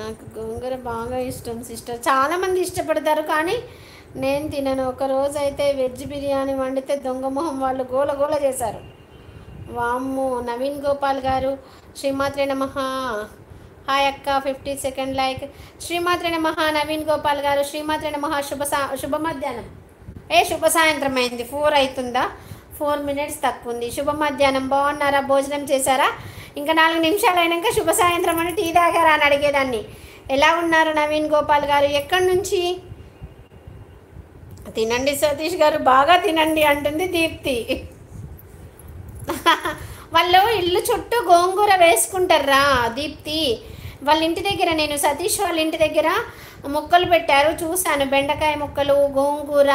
నాకు గోంగూర బాగా ఇష్టం సిస్టర్. చాలామంది ఇష్టపడతారు కానీ నేను తినను. ఒకరోజు అయితే వెజ్ బిర్యానీ వండితే దొంగ మొహం వాళ్ళు గోల గోల చేశారు. వామ్మో! నవీన్ గోపాల్ గారు శ్రీమాత్రే నమః. హాయ్ అక్క, 50 సెకండ్ లైక్. శ్రీమాత్రే నమః నవీన్ గోపాల్ గారు. శ్రీమాత్రే నమః. శుభ మధ్యాహ్నం. శుభ సాయంత్రం అయింది. 4 అవుతుందా? 4 మినిట్స్ తక్కువ ఉంది. శుభ మధ్యాహ్నం. బాగున్నారా? భోజనం చేశారా? ఇంకా 4 నిమిషాలు అయినాక శుభ సాయంత్రం అని టీ తాగారా అని అడిగేదాన్ని. ఎలా ఉన్నారు నవీన్ గోపాల్ గారు? ఎక్కడి నుంచి? తినండి సతీష్ గారు, బాగా తినండి అంటుంది దీప్తి. వాళ్ళు ఇల్లు చుట్టూ గోంగూర వేసుకుంటారా దీప్తి? వాళ్ళ ఇంటి దగ్గర, నేను సతీష్ వాళ్ళ ఇంటి దగ్గర మొక్కలు పెట్టారు చూశాను. బెండకాయ మొక్కలు, గోంగూర,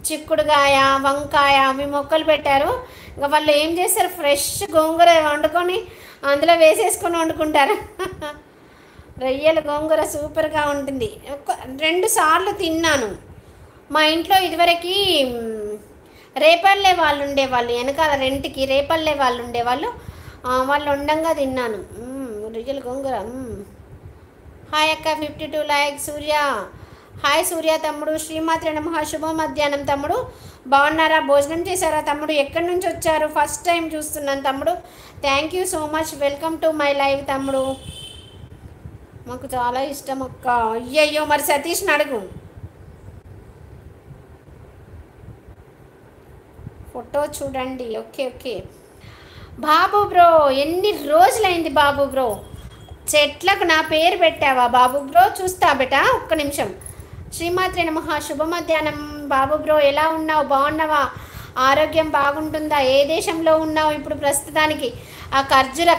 చిక్కుడుకాయ, వంకాయ అవి మొక్కలు పెట్టారు. ఇంకా వాళ్ళు ఏం చేస్తారు, ఫ్రెష్ గోంగూర వండుకొని అందులో వేసేసుకొని వండుకుంటారు. రొయ్యల గోంగూర సూపర్గా ఉంటుంది. 2 సార్లు తిన్నాను. మా ఇంట్లో ఇదివరకు రేపల్లె వాళ్ళు ఉండేవాళ్ళు, వెనకాల రెంట్కి రేపల్లె వాళ్ళు ఉండేవాళ్ళు. వాళ్ళు ఉండంగా తిన్నాను. రొయ్యల గోంగూర. హాయ్ అక్క, 52 లైక్. సూర్య హాయ్ సూర్య తమ్ముడు. శ్రీమాత్రే నమః. శుభ మధ్యాహ్నం తమ్ముడు. బాగున్నారా? భోజనం చేశారా తమ్ముడు? ఎక్కడి నుంచి వచ్చారు? ఫస్ట్ టైం చూస్తున్నాను తమ్ముడు. Thank you so much. Welcome to my live తమ్ముడు. మాకు చాలా ఇష్టం అక్క. అయ్యయ్యో, మరి సతీష్ని అడుగు. ఫోటో చూడండి. Okay okay. బాబు బ్రో, ఎన్ని రోజులైంది బాబు బ్రో? చెట్లకు నా పేరు పెట్టావా బాబు బ్రో? చూస్తా బెటా, ఒక్క నిమిషం. శ్రీమాత్రే నమః. శుభ మధ్యాహ్నం బాబు బ్రో. ఎలా ఉన్నావు? బాగున్నావా? ఆరోగ్యం బాగుంటుందా? ఏ దేశంలో ఉన్నావు ఇప్పుడు ప్రస్తుతానికి? ఆ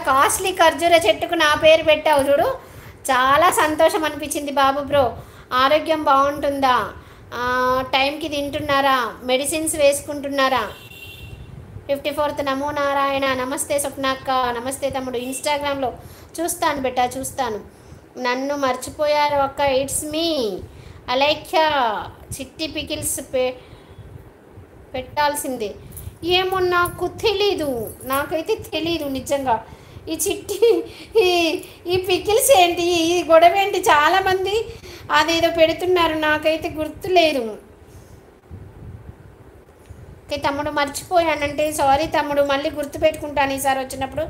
కాస్ట్లీ ఖర్జూర చెట్టుకు నా పేరు పెట్టావు చూడు, చాలా సంతోషం అనిపించింది బాబు బ్రో. ఆరోగ్యం బాగుంటుందా? టైంకి తింటున్నారా? మెడిసిన్స్ వేసుకుంటున్నారా? 54th నమో నారాయణ. నమస్తే స్వప్నాక్క. నమస్తే తమ్ముడు. ఇన్స్టాగ్రామ్లో చూస్తాను బెటా, చూస్తాను. నన్ను మర్చిపోయారు అక్క. It's me Alaikhya. Chitti pickles పెట్టాల్సిందే. ఏమో నాకు తెలీదు, నాకైతే తెలీదు నిజంగా. ఈ చిట్టి ఈ పికిల్స్ ఏంటి, ఈ గొడవ ఏంటి? చాలామంది అదేదో పెడుతున్నారు, నాకైతే గుర్తులేదు. ఓకే తమ్ముడు, మర్చిపోయానంటే సారీ తమ్ముడు, మళ్ళీ గుర్తుపెట్టుకుంటాను ఈసారి వచ్చినప్పుడు,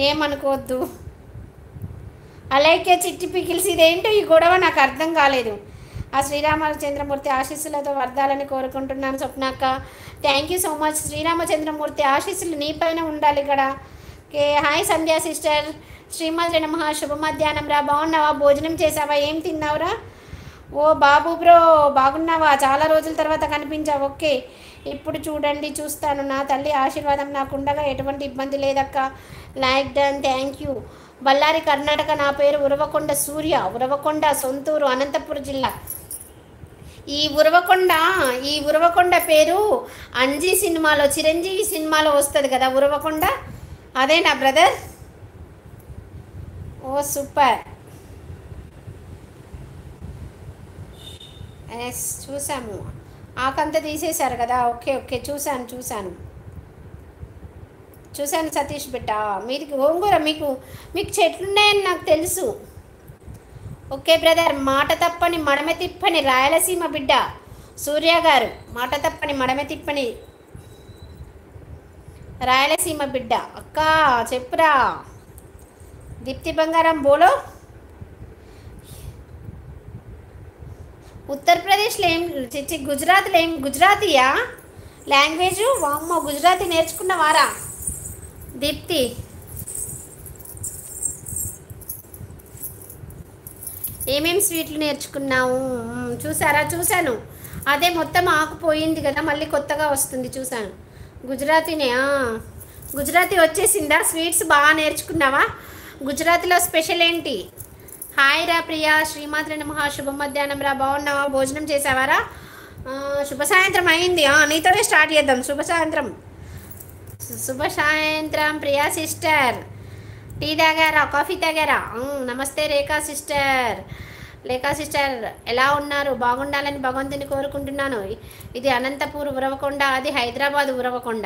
ఏమనుకోవద్దు. అలాగే చిట్టి పికిల్స్, ఇదేంటో ఈ గొడవ నాకు అర్థం కాలేదు. ఆ శ్రీరామచంద్రమూర్తి ఆశీస్సులతో వర్ధాలని కోరుకుంటున్నాను స్వప్నాక్క. Thank you so much. Sriramachandramurthy ఆశీస్సులు నీ పైన ఉండాలి ఇక్కడ. ఓకే. Hi Sandhya sister. శ్రీమాత్రే నమః. శుభ మధ్యాహ్నం రా. బాగున్నావా? భోజనం చేసావా? ఏం తిన్నావురా? ఓ బాబు బ్రో, బాగున్నావా? చాలా రోజుల తర్వాత కనిపించావు. ఓకే, ఇప్పుడు చూడండి చూస్తాను. నా తల్లి ఆశీర్వాదం నాకుండగా ఎటువంటి ఇబ్బంది లేదక్క. Like done. Thank you. Ballari Karnataka. నా పేరు ఉరవకొండ సూర్య. ఉరవకొండ సొంతూరు అనంతపురం జిల్లా. ఈ ఉరవకొండ పేరు అంజీ సినిమాలో, చిరంజీవి సినిమాలో వస్తుంది కదా ఉరవకొండ, అదే నా బ్రదర్. ఓ సూపర్. ఎస్, చూసాము. ఆకంతా తీసేశారు కదా. ఓకే ఓకే, చూశాను సతీష్ బిడ్డ. మీరు గోంగూర, మీకు చెట్లున్నాయని నాకు తెలుసు. Okay brother. మాట తప్పని మడమె తిప్పని రాయలసీమ బిడ్డ సూర్య గారు. మాట తప్పని మడమె తిప్పని రాయలసీమ బిడ్డ. అక్క చెప్పురా. దీప్తి బంగారం బోలో. ఉత్తరప్రదేశ్లో ఏం గుజరాత్లో ఏం గుజరాతీయా లాంగ్వేజు? వామ్మో, గుజరాతీ నేర్చుకున్నవారా దీప్తి? ఏమేం స్వీట్లు నేర్చుకున్నావు? చూశాను. అదే మొత్తం ఆకుపోయింది కదా, మళ్ళీ కొత్తగా వస్తుంది. చూశాను. గుజరాతీనే. గుజరాతీ వచ్చేసిందా? స్వీట్స్ బాగా నేర్చుకున్నావా? గుజరాతీలో స్పెషల్ ఏంటి? హాయ్ రా ప్రియా. శ్రీమాత్రే నమః. శుభ మధ్యాహ్నం రా. బాగున్నావా? భోజనం చేసావారా? శుభ సాయంత్రం అయింది. నీతోనే స్టార్ట్ చేద్దాం. శుభ సాయంత్రం ప్రియా సిస్టర్. టీ తాగారా? కాఫీ తాగారా? నమస్తే రేఖా సిస్టర్. ఎలా ఉన్నారు? బాగుండాలని భగవంతుని కోరుకుంటున్నాను. ఇది అనంతపూర్ ఉరవకొండ, అది హైదరాబాద్ ఉరవకొండ.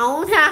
అవునా?